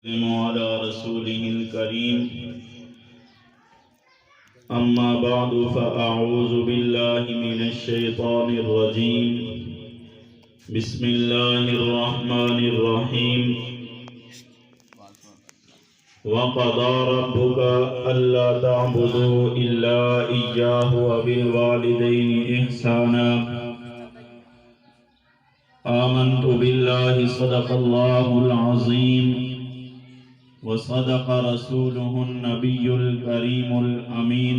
على رسوله الكريم أما بعد فأعوذ بالله من الشيطان الرجيم بسم الله الرحمن الرحيم وقضى ربك ألا تعبدوا إلا إياه وبالوالدين إحسانا آمنت بالله صدق الله العظيم وصدق رسوله النبي الكريم الأمين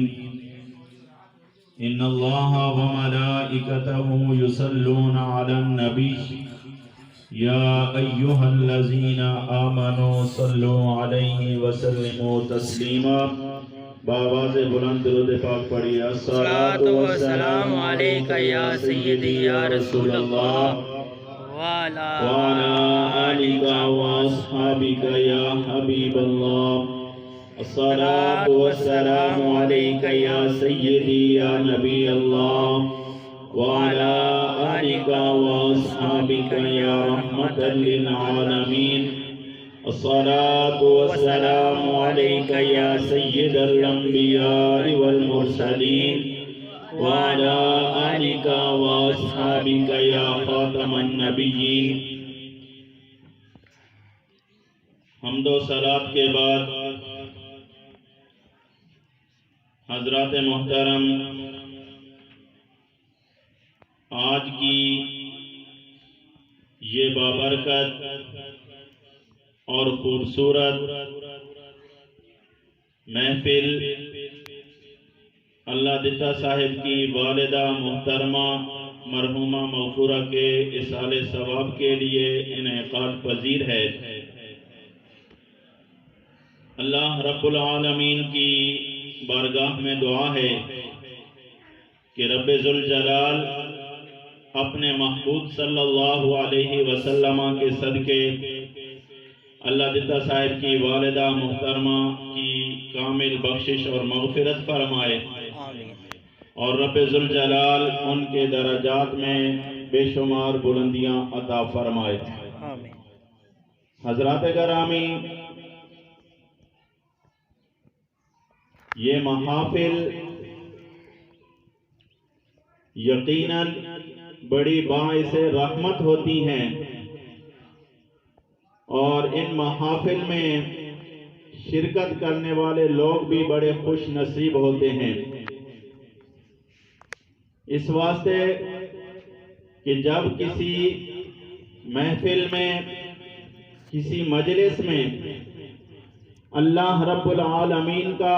إن الله وملائكته يصلون على النبي يا أيها الذين آمنوا صلوا عليه وسلموا تسليما بآواز بلند درود پاک پڑھیے الصلاة والسلام عليك يا سيدي يا رسول الله وعلى آلك وأصحابك يا حبيب الله الصلاة والسلام عليك يا سيدي يا نبي الله وعلى آلك وأصحابك يا رحمة للعالمين الصلاة والسلام عليك يا سيد الأنبياء والمرسلين وعلى آلك وأصحابك يا خاتم النبيين حمد و صلاة کے بعد حضرات محترم، آج کی یہ بابرکت اور خوبصورت محفل اللہ دتا صاحب کی والدہ محترمہ مرحومہ مغفورہ کے اصال ثواب کے لیے انعقاد پذیر ہے۔ اللہ رب العالمین کی بارگاہ میں دعا ہے کہ رب ذوالجلال اپنے محبوب صلی اللہ علیہ وسلم کے صدقے اللہ دتا صاحب کی والدہ محترمہ کی کامل بخشش اور مغفرت فرمائے اور رب ذوالجلال ان کے درجات میں بے شمار بلندیاں عطا فرمائے۔ حضرات گرامی، یہ محافل یقیناً بڑی باعث رحمت ہوتی ہیں اور ان محافل میں شرکت کرنے والے لوگ بھی بڑے خوش نصیب ہوتے ہیں، اس واسطے کہ جب کسی محفل میں، کسی مجلس میں اللہ رب العالمین کا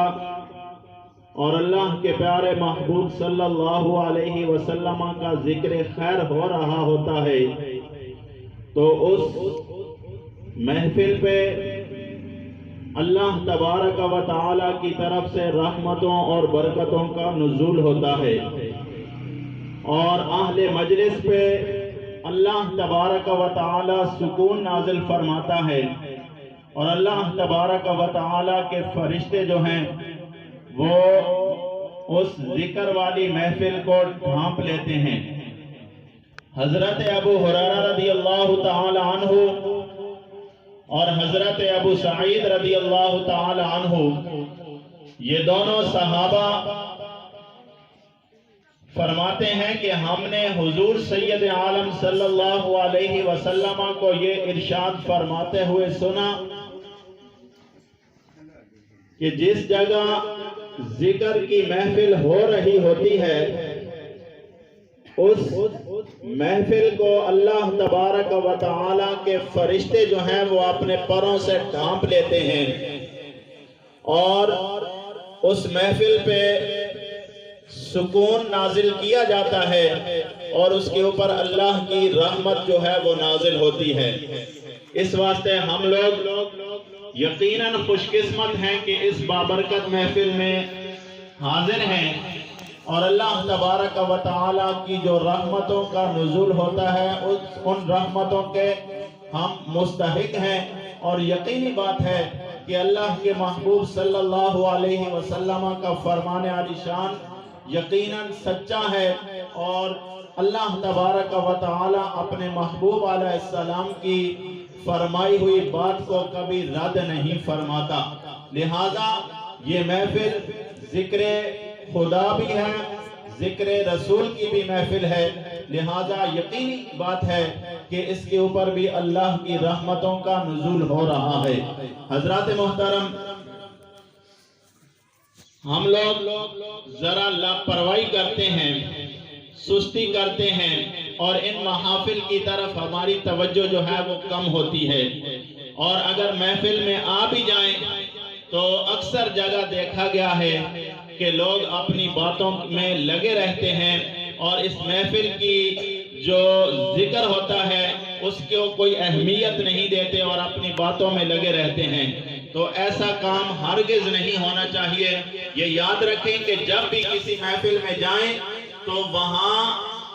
اور اللہ کے پیارے محبوب صلی اللہ علیہ وسلم کا ذکر خیر ہو رہا ہوتا ہے تو اس محفل پہ اللہ تبارک و تعالی کی طرف سے رحمتوں اور برکتوں کا نزول ہوتا ہے اور اہل مجلس پہ اللہ تبارک و تعالی سکون نازل فرماتا ہے اور اللہ تبارک و تعالی کے فرشتے جو ہیں وہ اس ذکر والی محفل کو ڈھانپ لیتے ہیں۔ حضرت ابو ہریرہ رضی اللہ تعالی عنہ اور حضرت ابو سعید رضی اللہ تعالی عنہ، یہ دونوں صحابہ فرماتے ہیں کہ ہم نے حضور سید عالم صلی اللہ علیہ وسلم کو یہ ارشاد فرماتے ہوئے سنا کہ جس جگہ ذکر کی محفل ہو رہی ہوتی ہے اس محفل کو اللہ تبارک و تعالی کے فرشتے جو ہیں وہ اپنے پروں سے ڈھانپ لیتے ہیں اور اس محفل پہ سکون نازل کیا جاتا ہے اور اس کے اوپر اللہ کی رحمت جو ہے وہ نازل ہوتی ہے۔ اس واسطے ہم لوگ یقیناً خوش قسمت ہیں کہ اس بابرکت محفل میں حاضر ہیں اور اللہ تبارک و تعالی کی جو رحمتوں کا نزول ہوتا ہے ان رحمتوں کے ہم مستحق ہیں اور یقینی بات ہے کہ اللہ کے محبوب صلی اللہ علیہ وسلم کا فرمان عالی شان یقیناً سچا ہے اور اللہ تبارک و تعالی اپنے محبوب علیہ السلام کی فرمائی ہوئی بات کو کبھی رد نہیں فرماتا۔ لہذا یہ محفل ذکر خدا بھی ہے، ذکر رسول کی بھی محفل ہے، لہذا یقینی بات ہے کہ اس کے اوپر بھی اللہ کی رحمتوں کا نزول ہو رہا ہے۔ حضرات محترم، ہم لوگ ذرا لاپرواہی کرتے ہیں، سستی کرتے ہیں، اور ان محافل کی طرف ہماری توجہ جو ہے وہ کم ہوتی ہے، اور اگر محفل میں آ بھی جائیں تو اکثر جگہ دیکھا گیا ہے کہ لوگ اپنی باتوں میں لگے رہتے ہیں، اور اس محفل کی جو ذکر ہوتا ہے اس کو کوئی اہمیت نہیں دیتے اور اپنی باتوں میں لگے رہتے ہیں۔ تو ایسا کام ہرگز نہیں ہونا چاہیے۔ یہ یاد رکھیں کہ جب بھی کسی محفل میں جائیں تو وہاں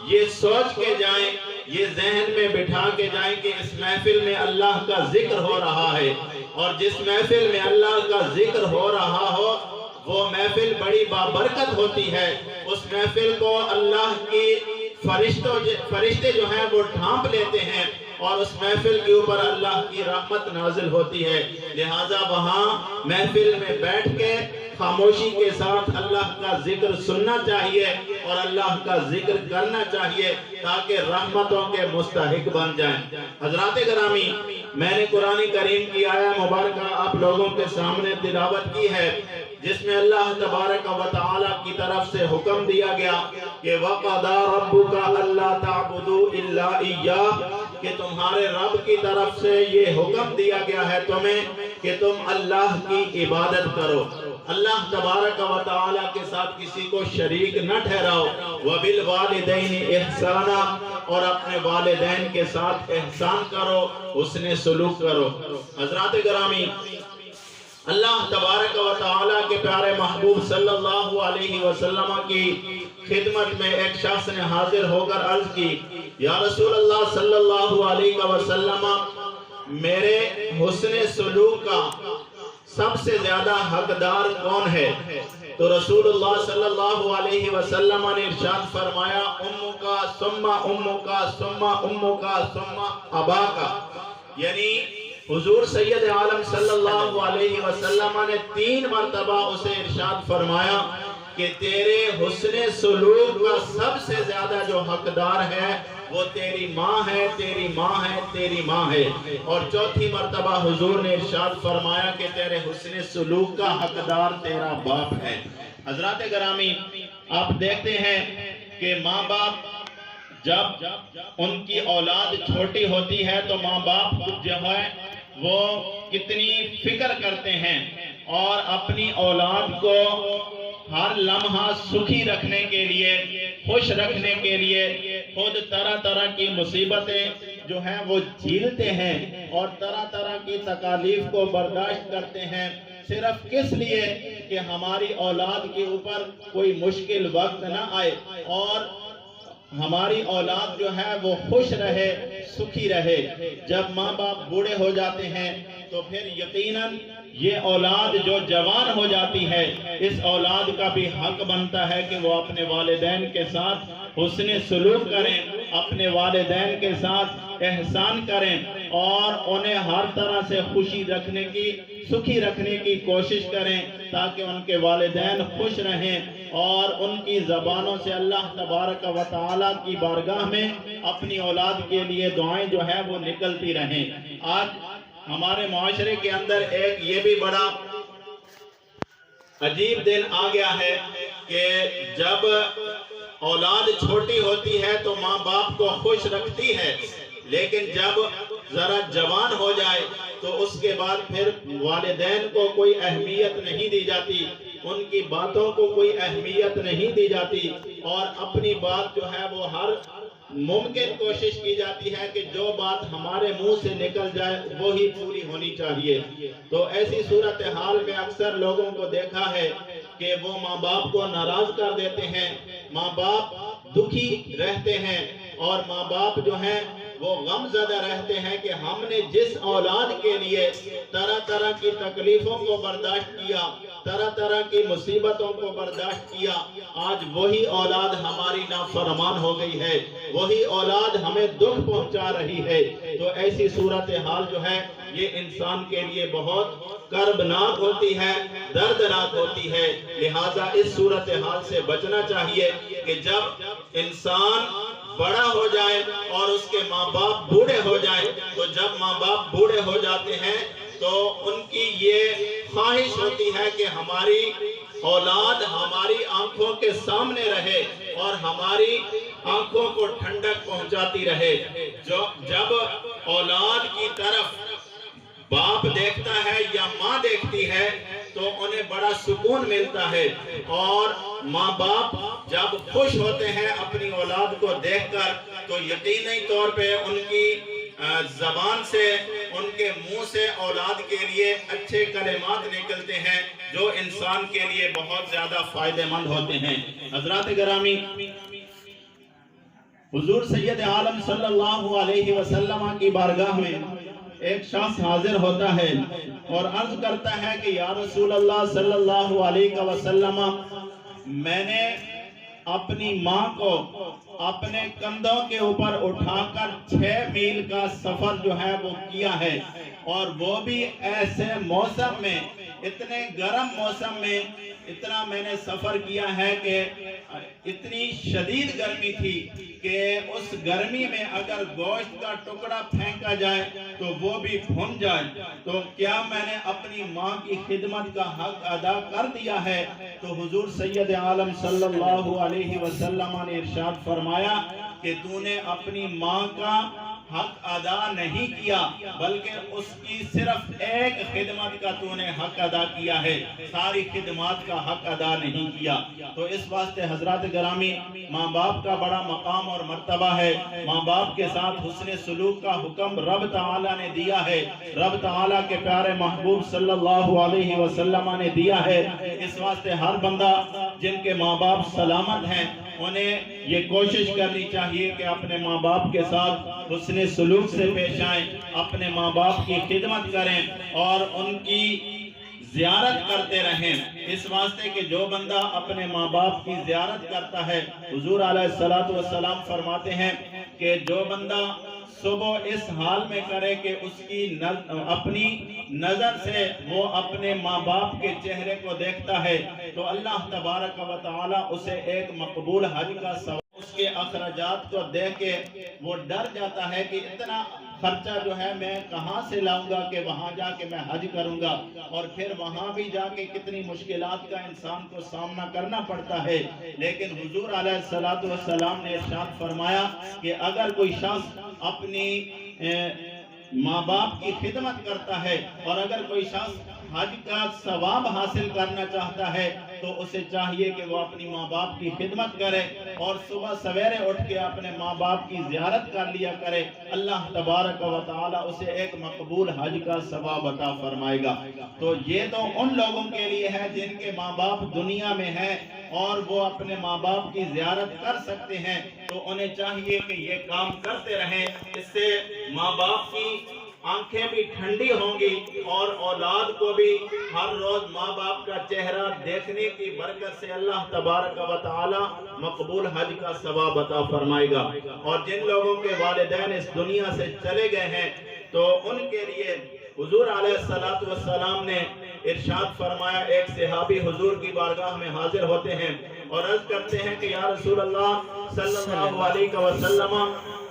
یہ سوچ کے جائیں، یہ ذہن میں بٹھا کے جائیں کہ اس محفل میں اللہ کا ذکر ہو رہا ہے، اور جس محفل میں اللہ کا ذکر ہو رہا ہو وہ محفل بڑی بابرکت ہوتی ہے۔ اس محفل کو اللہ کی فرشتے جو ہیں وہ ڈھانپ لیتے ہیں، اور اس محفل کے اوپر اللہ کی رحمت نازل ہوتی ہے۔ لہٰذا وہاں محفل میں بیٹھ کے خاموشی کے ساتھ اللہ کا ذکر سننا چاہیے اور اللہ کا ذکر کرنا چاہیے تاکہ رحمتوں کے مستحق بن جائیں۔ حضرات گرامی، میں نے قرآن کریم کی آیہ مبارکہ آپ لوگوں کے سامنے تلاوت کی ہے، جس میں اللہ تبارک و تعالی کی طرف سے حکم دیا گیا کہ وَقَضَى رَبُّكَ أَلَّا تَعْبُدُوا إِلَّا إِيَّاهُ، کہ تمہارے رب کی طرف سے یہ حکم دیا گیا ہے تمہیں کہ تم اللہ کی عبادت کرو، اللہ تبارک و تعالی کے ساتھ کسی کو شریک نہ ٹھہراؤ، وَبِالْوَالِدَيْنِ إِحْسَانًا، اور اپنے والدین کے ساتھ احسان کرو، حسن سلوک کرو۔ حضرات گرامی، اللہ تبارک و تعالی کے پیارے محبوب صلی اللہ علیہ وسلم کی خدمت میں ایک شخص نے حاضر ہو کر عرض کی، یا رسول اللہ صلی اللہ علیہ وسلم، میرے حسن سلوک کا سب سے زیادہ حقدار کون ہے؟ تو رسول اللہ صلی اللہ علیہ وسلم نے ارشاد فرمایا، امکا ثم امکا ثم امکا ثم اباکا، یعنی حضور سید عالم صلی اللہ علیہ وسلم نے 3 مرتبہ اسے ارشاد فرمایا کہ تیرے حسن سلوک کا سب سے زیادہ جو حقدار ہے وہ تیری ماں ہے، تیری ماں ہے، تیری ماں ہے، اور 4تھی مرتبہ حضور نے ارشاد فرمایا کہ تیرے حسن سلوک کا حقدار تیرا باپ ہے۔ حضرات گرامی، آپ دیکھتے ہیں کہ ماں باپ جب ان کی اولاد چھوٹی ہوتی ہے تو ماں باپ جو ہے وہ کتنی فکر کرتے ہیں، اور اپنی اولاد کو ہر لمحہ سکھی رکھنے کے لیے، خوش رکھنے کے لیے خود طرح طرح کی مصیبتیں جو ہیں وہ جھیلتے ہیں اور طرح طرح کی تکالیف کو برداشت کرتے ہیں، صرف کس لیے کہ ہماری اولاد کے اوپر کوئی مشکل وقت نہ آئے اور ہماری اولاد جو ہے وہ خوش رہے، سکھی رہے۔ جب ماں باپ بوڑھے ہو جاتے ہیں تو پھر یقیناً یہ اولاد جو جوان ہو جاتی ہے، اس اولاد کا بھی حق بنتا ہے کہ وہ اپنے والدین کے ساتھ حسن سلوک کریں، اپنے والدین کے ساتھ احسان کریں، اور انہیں ہر طرح سے خوشی رکھنے کی، سکھی رکھنے کی کوشش کریں تاکہ ان کے والدین خوش رہیں، اور ان کی زبانوں سے اللہ تبارک و تعالیٰ کی بارگاہ میں اپنی اولاد کے لیے دعائیں جو ہے وہ نکلتی رہیں۔ آج ہمارے معاشرے کے اندر ایک یہ بھی بڑا عجیب دن آ گیا ہے کہ جب اولاد چھوٹی ہوتی ہے تو ماں باپ کو خوش رکھتی ہے، لیکن جب ذرا جوان ہو جائے تو اس کے بعد پھر والدین کو کوئی اہمیت نہیں دی جاتی، ان کی باتوں کو کوئی اہمیت نہیں دی جاتی، اور اپنی بات جو ہے وہ ہر ممکن کوشش کی جاتی ہے کہ جو بات ہمارے منہ سے نکل جائے وہی پوری ہونی چاہیے۔ تو ایسی صورتحال میں اکثر لوگوں کو دیکھا ہے کہ وہ ماں باپ کو ناراض کر دیتے ہیں، ماں باپ دکھی رہتے ہیں، اور ماں باپ جو ہیں وہ غم زدہ رہتے ہیں کہ ہم نے جس اولاد کے لیے طرح طرح کی تکلیفوں کو برداشت کیا، طرح طرح کی مصیبتوں کو برداشت کیا، آج وہی اولاد ہماری نافرمان ہو گئی ہے، وہی اولاد ہمیں دکھ پہنچا رہی ہے۔ تو ایسی صورتحال جو ہے یہ انسان کے لیے بہت کربناک ہوتی ہے، دردناک ہوتی ہے۔ لہٰذا اس صورتحال سے بچنا چاہیے کہ جب انسان بڑا ہو جائے اور اس کے ماں باپ بوڑھے ہو جائیں، تو جب ماں باپ بوڑھے ہو جاتے ہیں تو ان کی یہ خواہش ہوتی ہے کہ ہماری اولاد ہماری آنکھوں کے سامنے رہے اور ہماری آنکھوں کو ٹھنڈک پہنچاتی رہے۔ جب اولاد کی طرف باپ دیکھتا ہے یا ماں دیکھتی ہے تو انہیں بڑا سکون ملتا ہے، اور ماں باپ جب خوش ہوتے ہیں اپنی اولاد کو دیکھ کر تو یقینی طور پہ ان کی زبان سے، ان کے منہ سے اولاد کے لیے اچھے کلمات نکلتے ہیں جو انسان کے لیے بہت زیادہ فائدہ مند ہوتے ہیں۔ حضرات گرامی، حضور سید عالم صلی اللہ علیہ وسلم کی بارگاہ میں ایک شخص حاضر ہوتا ہے اور عرض کرتا ہے کہ یا رسول اللہ صلی اللہ علیہ وسلم، میں نے اپنی ماں کو اپنے کندھوں کے اوپر اٹھا کر 6 میل کا سفر جو ہے وہ کیا ہے، اور وہ بھی ایسے موسم میں، اتنے گرم موسم میں اتنا میں نے سفر کیا ہے کہ اتنی شدید گرمی تھی کہ اس گرمی میں اگر گوشت کا ٹکڑا پھینکا جائے تو وہ بھی بھن جائے، تو کیا میں نے اپنی ماں کی خدمت کا حق ادا کر دیا ہے؟ تو حضور سید عالم صلی اللہ علیہ وسلم نے ارشاد فرمایا کہ تو نے اپنی ماں کا حق ادا نہیں کیا، بلکہ اس کی صرف ایک خدمت کا تو نے حق ادا کیا ہے، ساری خدمات کا حق ادا نہیں کیا۔ تو اس واسطے حضرات گرامی، ماں باپ کا بڑا مقام اور مرتبہ ہے، ماں باپ کے ساتھ حسن سلوک کا حکم رب تعالیٰ نے دیا ہے، رب تعالیٰ کے پیارے محبوب صلی اللہ علیہ وسلم نے دیا ہے۔ اس واسطے ہر بندہ جن کے ماں باپ سلامت ہیں انہیں یہ کوشش کرنی چاہیے کہ اپنے ماں باپ کے ساتھ حسن سلوک سے پیش آئیں، اپنے ماں باپ کی خدمت کریں اور ان کی زیارت کرتے رہیں۔ اس واسطے کہ جو بندہ اپنے ماں باپ کی زیارت کرتا ہے، حضور علیہ السلام فرماتے ہیں کہ جو بندہ صبح اس حال میں کرے کہ اس کی اپنی نظر سے وہ اپنے ماں باپ کے چہرے کو دیکھتا ہے تو اللہ تبارک و تعالی اسے ایک مقبول حج کا ثواب، اس کے اخراجات کو دیکھ کے وہ ڈر جاتا ہے کہ اتنا خرچہ جو ہے میں کہاں سے لاؤں گا کہ وہاں جا کے میں حج کروں گا، اور پھر وہاں بھی جا کے کتنی مشکلات کا انسان کو سامنا کرنا پڑتا ہے۔ لیکن حضور علیہ السلام نے ارشاد فرمایا کہ اگر کوئی شخص اپنی ماں باپ کی خدمت کرتا ہے اور اگر کوئی شخص حج کا ثواب حاصل کرنا چاہتا ہے تو اسے چاہیے کہ وہ اپنی ماں باپ کی خدمت کرے اور صبح سویرے اٹھ کے اپنے ماں باپ کی زیارت کر لیا کرے، اللہ تبارک و تعالی اسے ایک مقبول حج کا ثواب عطا فرمائے گا۔ تو یہ تو ان لوگوں کے لیے ہے جن کے ماں باپ دنیا میں ہیں اور وہ اپنے ماں باپ کی زیارت کر سکتے ہیں، تو انہیں چاہیے کہ یہ کام کرتے رہیں، اس سے ماں باپ کی آنکھیں بھی ٹھنڈی ہوں گی اور اولاد کو بھی ہر روز ماں باپ کا چہرہ دیکھنے کی برکت سے اللہ تبارک و تعالی مقبول حج کا ثواب عطا فرمائے گا۔ اور جن لوگوں کے والدین اس دنیا سے چلے گئے ہیں تو ان کے لیے حضور علیہ السلام نے ارشاد فرمایا، ایک صحابی حضور کی بارگاہ میں حاضر ہوتے ہیں اور عرض کرتے ہیں کہ یا رسول اللہ صلی اللہ علیہ وسلم،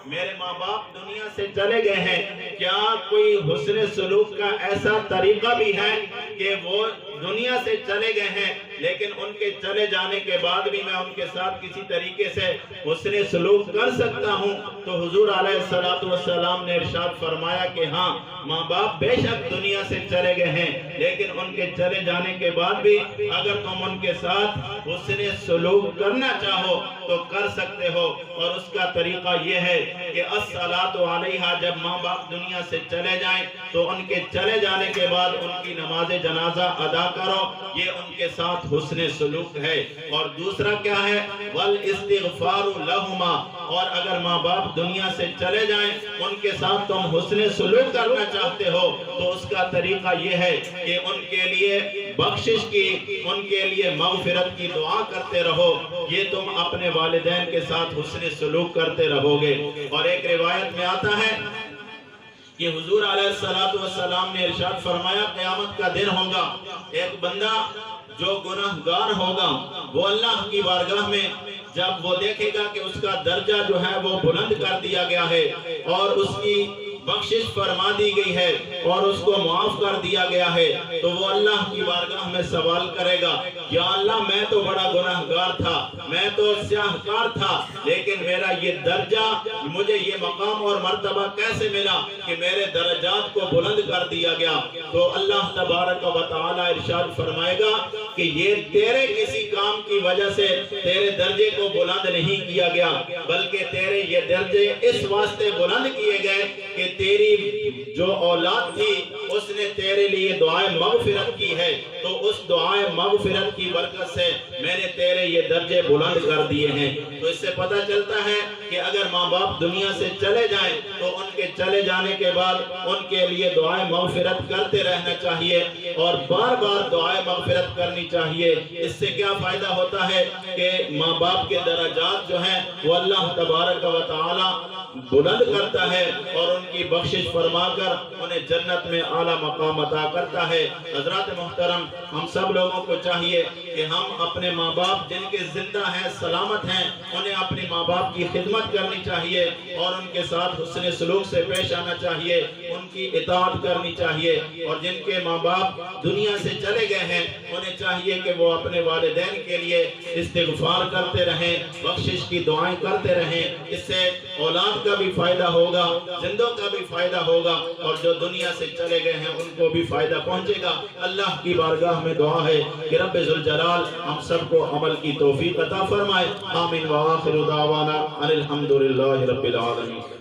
میرے ماں باپ دنیا سے چلے گئے ہیں، کیا کوئی حسن سلوک کا ایسا طریقہ بھی ہے کہ وہ دنیا سے چلے گئے ہیں لیکن ان کے چلے جانے کے بعد بھی میں ان کے ساتھ کسی طریقے سے حسن سلوک کر سکتا ہوں؟ تو حضور علیہ السلام نے ارشاد فرمایا کہ ہاں، ماں باپ بے شک دنیا سے چلے گئے ہیں لیکن ان کے چلے جانے کے بعد بھی اگر تم ان کے ساتھ حسن سلوک کرنا چاہو تو کر سکتے ہو، اور اس کا طریقہ یہ ہے کہ الصلاۃ علیہا، جب ماں باپ دنیا سے چلے جائیں تو ان کے چلے جانے کے بعد ان کی نماز جنازہ ادا کرو، یہ ان کے ساتھ حسن سلوک ہے۔ اور دوسرا کیا ہے؟ والاستغفار لہما، اور اگر ماں باپ دنیا سے چلے جائیں ان کے ساتھ تم حسن سلوک کرنا چاہتے ہو تو اس کا طریقہ یہ ہے کہ ان کے لیے بخشش کی، ان کے لیے مغفرت کی دعا کرتے رہو، یہ تم اپنے والدین کے ساتھ حسن سلوک کرتے رہو گے۔ اور ایک روایت میں آتا ہے کہ حضور علیہ السلام نے ارشاد فرمایا قیامت کا دن ہوگا، ایک بندہ جو گناہگار ہوگا وہ اللہ کی بارگاہ میں جب وہ دیکھے گا کہ اس کا درجہ جو ہے وہ بلند کر دیا گیا ہے اور اس کی بخشش فرما دی گئی ہے اور اس کو معاف کر دیا گیا ہے، تو وہ اللہ کی بارگاہ میں سوال کرے گا، یا اللہ میں تو بڑا گناہگار تھا، میں تو سیاہکار تھا، لیکن میرا یہ درجہ، مجھے یہ مقام اور مرتبہ کیسے ملا کہ میرے درجات کو بلند کر دیا گیا؟ تو اللہ تبارک و تعالی ارشاد فرمائے گا کہ یہ تیرے کسی کام کی وجہ سے تیرے درجے کو بلند نہیں کیا گیا، بلکہ تیرے یہ درجے اس واسطے بلند کیے گئے کہ تیری جو اولاد تھی اس نے تیرے لیے دعائے مغفرت کی ہے، تو اس دعائے مغفرت کی برکت سے میں نے تیرے یہ درجے بلند کر دیے ہیں۔ تو اس سے پتہ چلتا ہے کہ اگر ماں باپ دنیا سے چلے جائیں تو ان کے چلے جانے کے بعد ان کے لیے دعائے مغفرت کرتے رہنا چاہیے اور بار بار دعائے مغفرت کرنی چاہیے۔ اس سے کیا فائدہ ہوتا ہے کہ ماں باپ کے درجات جو ہیں وہ اللہ تبارک و تعالی بلند کرتا ہے اور ان کی بخشش فرما کر انہیں جنت میں اعلیٰ مقام عطا کرتا ہے۔ حضرات محترم، ہم سب لوگوں کو چاہیے کہ ہم اپنے ماں باپ جن کے زندہ ہیں، سلامت ہیں، انہیں اپنی ماں باپ کی خدمت کرنی چاہیے اور ان کے ساتھ حسن سلوک سے پیش آنا چاہیے، ان کی اطاعت کرنی چاہیے، اور جن کے ماں باپ دنیا سے چلے گئے ہیں انہیں چاہیے کہ وہ اپنے والدین کے لیے استغفار کرتے رہیں، بخشش کی دعائیں کرتے رہیں۔ اس سے اولاد کا بھی فائدہ ہوگا، زندوں کا بھی فائدہ ہوگا، اور جو دنیا سے چلے گئے ہیں ان کو بھی فائدہ پہنچے گا۔ اللہ کی بارگاہ میں دعا ہے کہ رب ذوالجلال ہم سب کو عمل کی توفیق عطا فرمائے۔ آمین وآخر دعوانا ان الحمدللہ رب العالمین۔